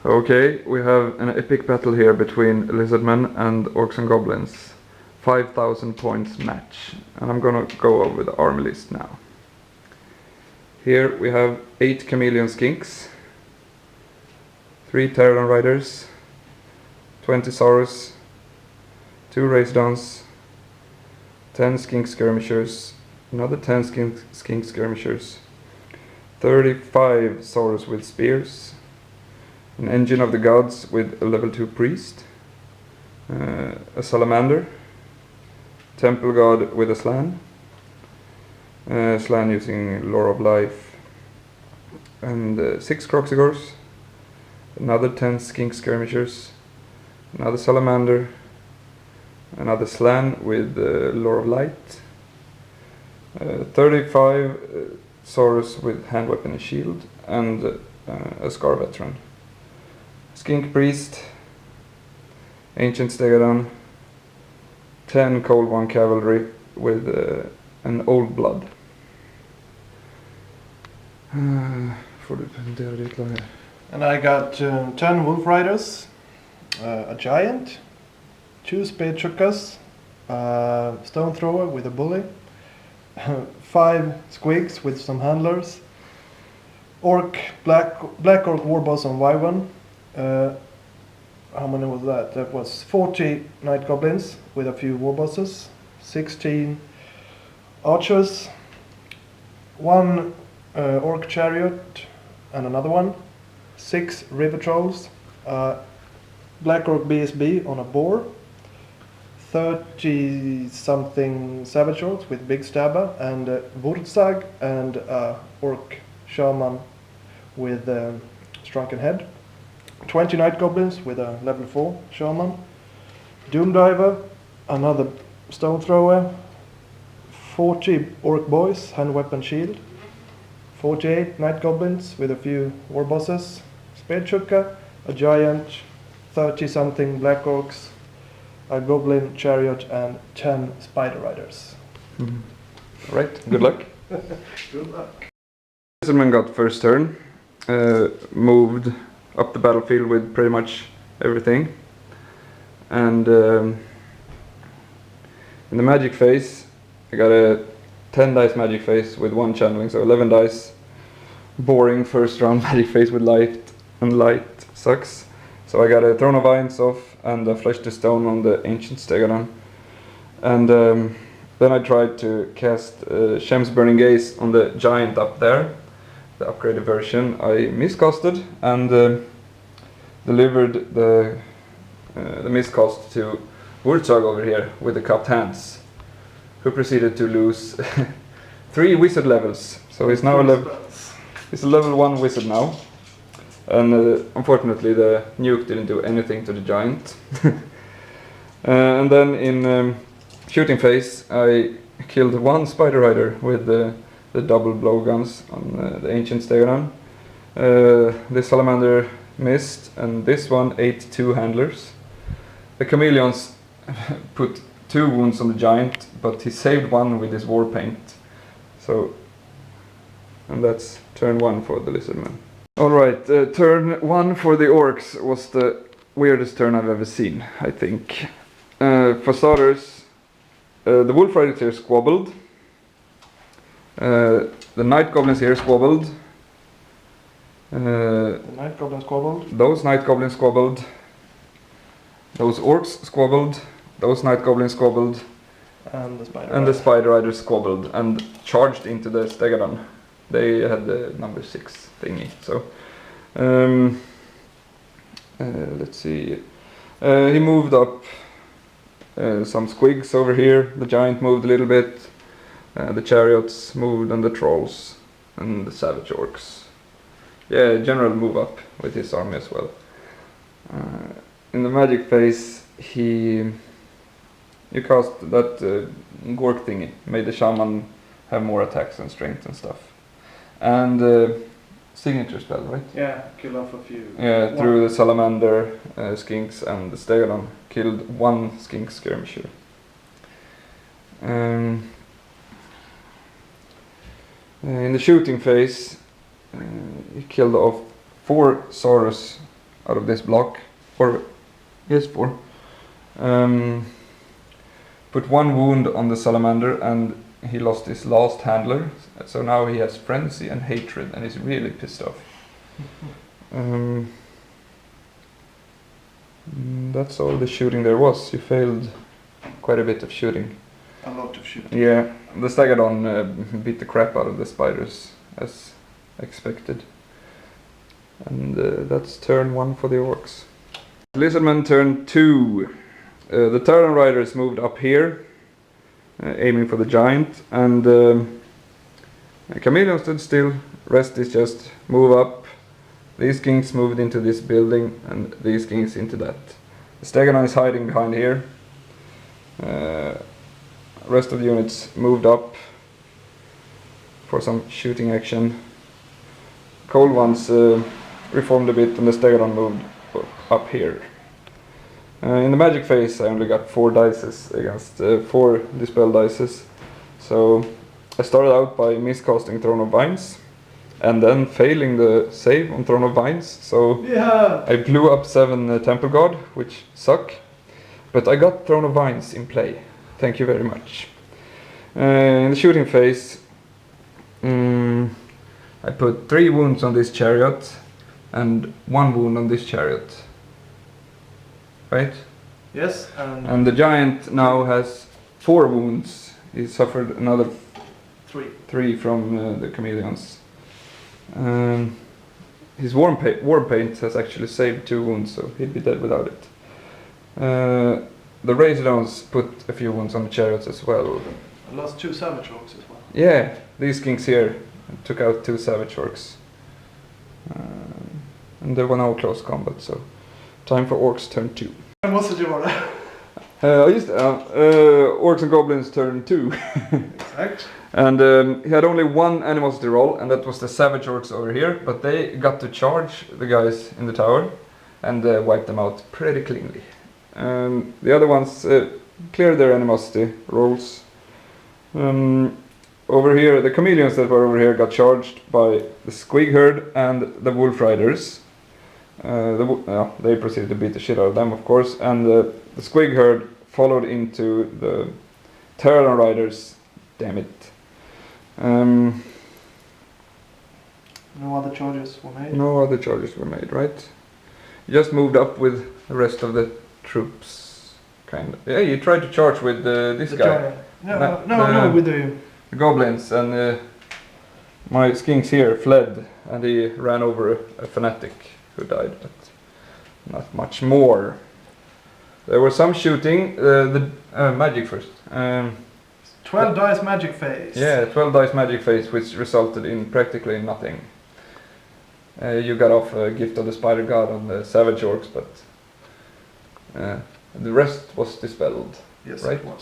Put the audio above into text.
Okay, we have an epic battle here between Lizardmen and Orcs and Goblins. 5,000 points match. And I'm gonna go over the army list now. Here we have 8 Chameleon Skinks, 3 Pterodon Riders, 20 Saurus, 2 Race-Dons, 10 Skink Skirmishers, another 10 Skink Skirmishers, 35 Saurus with Spears, an Engine of the Gods with a level 2 Priest, a Salamander, Temple God with a Slan, Slan using Lore of Life, and 6 Croxigors, another 10 Skink Skirmishers, another Salamander, another Slan with Lore of Light, 35 Saurus with Hand Weapon and Shield, and a Scar Veteran. Skink Priest, Ancient Stegodon, 10 Cold One Cavalry with an Old Blood. And I got 10 Wolf Riders, a Giant, 2 Spade Chukas, Stone Thrower with a Bully, 5 Squigs with some Handlers, Black Orc Warboss on Y1. How many was that? That was 40 Night Goblins with a few Warbosses, 16 Archers, 1 Orc Chariot and another one, 6 River Trolls, Black Orc BSB on a Boar, 30 something Savage Orcs with Big Stabber, and Wurzag and Orc Shaman with Shrunken Head, 20 Night Goblins with a level 4 Shaman, Doom Diver, another Stone Thrower, 40 Orc Boys, Hand Weapon Shield, 48 Night Goblins with a few War Bosses, Spade Chuka, a Giant, 30 something Black Orcs, a Goblin Chariot, and 10 Spider Riders. Alright, good luck. Good luck. Lizardman got first turn, moved up the battlefield with pretty much everything, and in the magic phase I got a 10 dice magic phase with 1 channeling, so 11 dice. Boring first round magic phase with light, and light sucks. So I got a Throne of Vines off and a Flesh to Stone on the Ancient Stegodon. And then I tried to cast Shem's Burning Gaze on the Giant up there, the upgraded version. I miscasted and delivered the miscast to Wurzag over here with the cupped hands, who proceeded to lose 3 wizard levels. So he's now he's a level 1 wizard now. And unfortunately the nuke didn't do anything to the Giant. And then in shooting phase I killed 1 Spider Rider with the double blowguns on the Ancient Stegodon. This Salamander missed, and this one ate 2 handlers. The Chameleons put 2 wounds on the Giant, but he saved 1 with his war paint. So, and that's turn 1 for the Lizardmen. Alright, turn 1 for the Orcs was the weirdest turn I've ever seen, I think. For starters, the Wolf Riders here squabbled. The Night Goblins here squabbled. The Night Goblins squabbled. Those Night Goblins squabbled. Those Orcs squabbled. Those Night Goblins squabbled. And the Spider Riders squabbled and charged into the Stegodon. They had the number 6 thingy. So, let's see. He moved up some squigs over here. The Giant moved a little bit. The Chariots moved, and the Trolls and the Savage Orcs. Yeah, general move up with his army as well. In the magic phase, you cast that Gork thingy, made the Shaman have more attacks and strength and stuff. And signature spell, right? Yeah, kill off a few. Yeah, through the Salamander, Skinks, and the Stegodon. Killed 1 Skink Skirmisher. In the shooting phase, he killed off 4 Saurus out of this block, or yes, 4. Put 1 wound on the salamander, and he lost his last handler, so now he has frenzy and hatred, and he's really pissed off. That's all the shooting there was. You failed quite a bit of shooting. A lot of shooting. Yeah, the Stegodon beat the crap out of the spiders, as expected. And that's turn 1 for the orcs. Lizardmen turn 2. The Terran riders moved up here, aiming for the giant, and Chameleon stood still. Rest is just move up. These kings moved into this building, and these kings into that. The Stegodon is hiding behind here. Rest of the units moved up for some shooting action. Cold ones reformed a bit, and the Stegodon moved up here. In the magic phase I only got 4 dices against 4 dispel dices. So I started out by miscasting Throne of Vines and then failing the save on Throne of Vines. So Yeah. I blew up 7 Temple Guard, which suck. But I got Throne of Vines in play. Thank you very much. In the shooting phase I put 3 wounds on this chariot and 1 wound on this chariot. Right? Yes, And the giant now has 4 wounds. He suffered another 3 from the chameleons. His war paint has actually saved 2 wounds, so he'd be dead without it. The Razordones put a few wounds on the chariots as well. I lost 2 savage orcs as well. Yeah, these kings here took out 2 savage orcs. And there were no close combat, so time for orcs turn 2. And what's the order? Orcs and goblins turn 2. Exact. And he had only 1 animosity roll, and that was the savage orcs over here, but they got to charge the guys in the tower and wipe them out pretty cleanly. The other ones cleared their animosity rolls. Over here, the chameleons that were over here got charged by the squig herd and the wolf riders. They proceeded to beat the shit out of them, of course, and the squig herd followed into the Terran riders. Damn it. No other charges were made. No other charges were made, right? You just moved up with the rest of the troops, kind of. Yeah, you tried to charge with this The guy. giant. No, with the The goblins, and my skinks here fled, and he ran over a fanatic who died, but not much more. There was some shooting. The magic first. 12 dice magic phase. Yeah, 12 dice magic phase, which resulted in practically nothing. You got off a gift of the spider god on the savage orcs, but the rest was dispelled. Yes, right? it was.